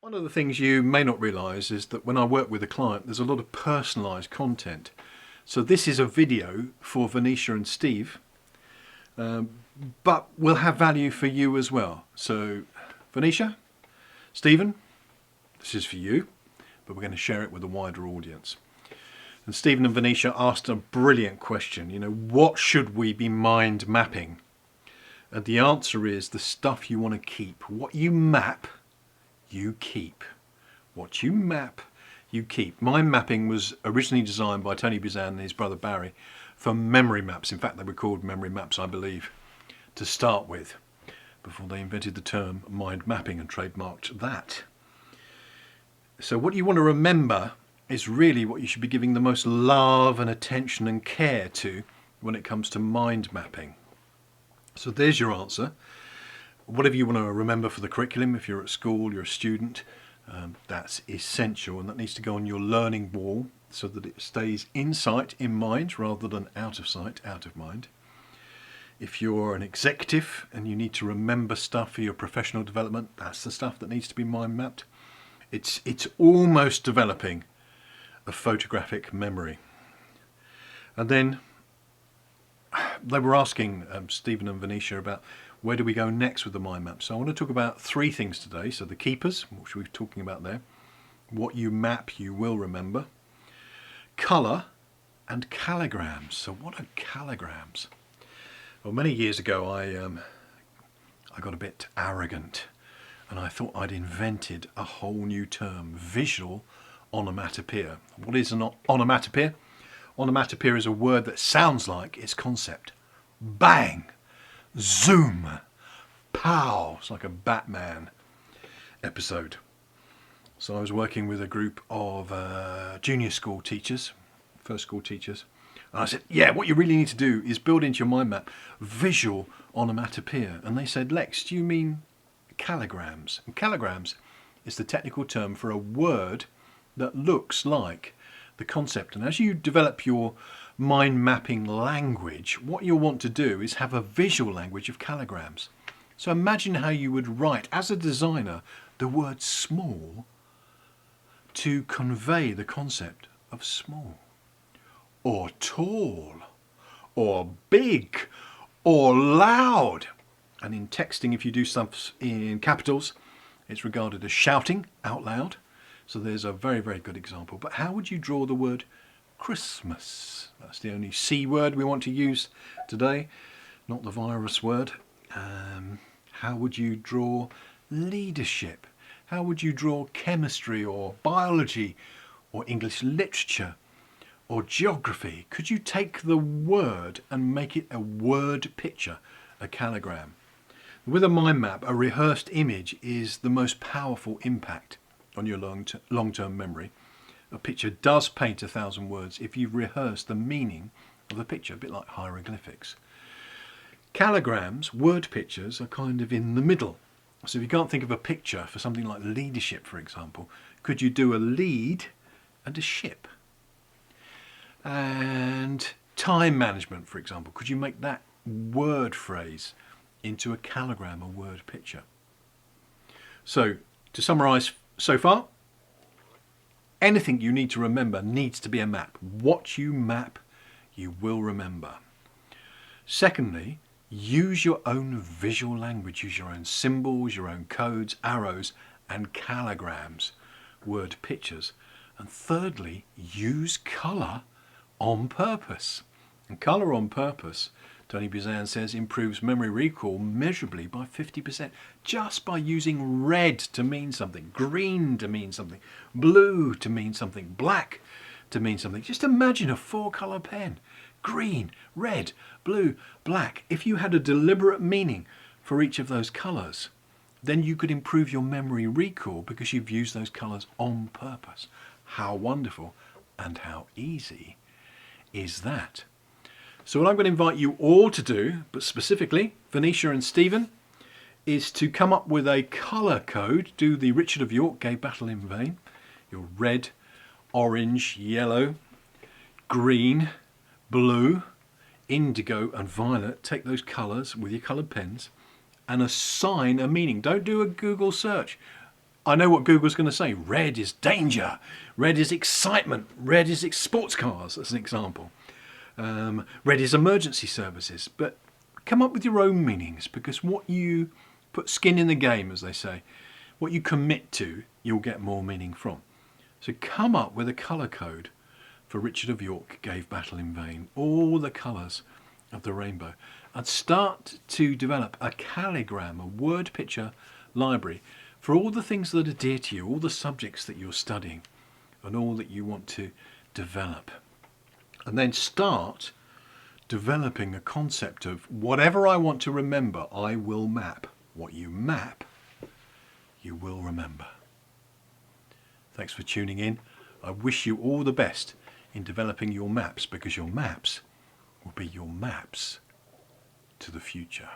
One of the things you may not realise is that when I work with a client, there's a lot of personalised content. So this is a video for Venetia and Steve, but will have value for you as well. So Venetia, Stephen, this is for you, but we're going to share it with a wider audience. And Stephen and Venetia asked a brilliant question, what should we be mind mapping? And the answer is the stuff you want to keep. What you map, you keep. What you map, you keep. Mind mapping was originally designed by Tony Buzan and his brother Barry for memory maps. In fact, they were called memory maps, I believe, to start with, before they invented the term mind mapping and trademarked that. So what you want to remember is really what you should be giving the most love and attention and care to when it comes to mind mapping. So there's your answer. Whatever you want to remember for the curriculum, if you're at school, you're a student, that's essential, and that needs to go on your learning wall so that it stays in sight, in mind, rather than out of sight, out of mind. If you're an executive and you need to remember stuff for your professional development, that's the stuff that needs to be mind mapped. It's almost developing a photographic memory. And then they were asking Stephen and Venetia about where do we go next with the mind map. So I want to talk about three things today. So the keepers, which we were talking about there, what you map you will remember, colour, and calligrams. So what are calligrams? Well, many years ago I got a bit arrogant and I thought I'd invented a whole new term, visual onomatopoeia. What is an onomatopoeia? Onomatopoeia is a word that sounds like its concept. Bang! Zoom! Pow! It's like a Batman episode. So I was working with a group of junior school teachers, first school teachers, and I said, yeah, what you really need to do is build into your mind map visual onomatopoeia. And they said, Lex, do you mean calligrams? And calligrams is the technical term for a word that looks like the concept. And as you develop your mind mapping language, what you'll want to do is have a visual language of calligrams. So imagine how you would write, as a designer, the word small to convey the concept of small, or tall, or big, or loud. And in texting, if you do stuff in capitals, it's regarded as shouting out loud. So there's a very, very good example. But how would you draw the word Christmas? That's the only C word we want to use today, not the virus word. How would you draw leadership? How would you draw chemistry or biology or English literature or geography? Could you take the word and make it a word picture, a calligram? With a mind map, a rehearsed image is the most powerful impact on your long-term memory. A picture does paint 1,000 words if you rehearse the meaning of the picture, a bit like hieroglyphics. Calligrams, word pictures, are kind of in the middle. So if you can't think of a picture for something like leadership, for example, could you do a lead and a ship? And time management, for example, could you make that word phrase into a calligram, a word picture? So to summarise so far, anything you need to remember needs to be a map. What you map, you will remember. Secondly, use your own visual language. Use your own symbols, your own codes, arrows, and calligrams, word pictures. And thirdly, use colour on purpose. And colour on purpose, Tony Buzan says, improves memory recall measurably by 50%, just by using red to mean something, green to mean something, blue to mean something, black to mean something. Just imagine a 4-colour pen. Green, red, blue, black. If you had a deliberate meaning for each of those colours, then you could improve your memory recall because you've used those colours on purpose. How wonderful and how easy is that? So what I'm going to invite you all to do, but specifically Venetia and Stephen, is to come up with a colour code. Do the Richard of York gave battle in vain. Your red, orange, yellow, green, blue, indigo and violet. Take those colours with your coloured pens and assign a meaning. Don't do a Google search. I know what Google's going to say. Red is danger. Red is excitement. Red is sports cars, as an example. Red is emergency services. But come up with your own meanings, because what you put skin in the game, as they say, what you commit to, you'll get more meaning from. So come up with a colour code for Richard of York gave battle in vain. All the colours of the rainbow. And start to develop a calligram, a word picture library for all the things that are dear to you, all the subjects that you're studying and all that you want to develop. And then start developing a concept of whatever I want to remember, I will map. What you map, you will remember. Thanks for tuning in. I wish you all the best in developing your maps, because your maps will be your maps to the future.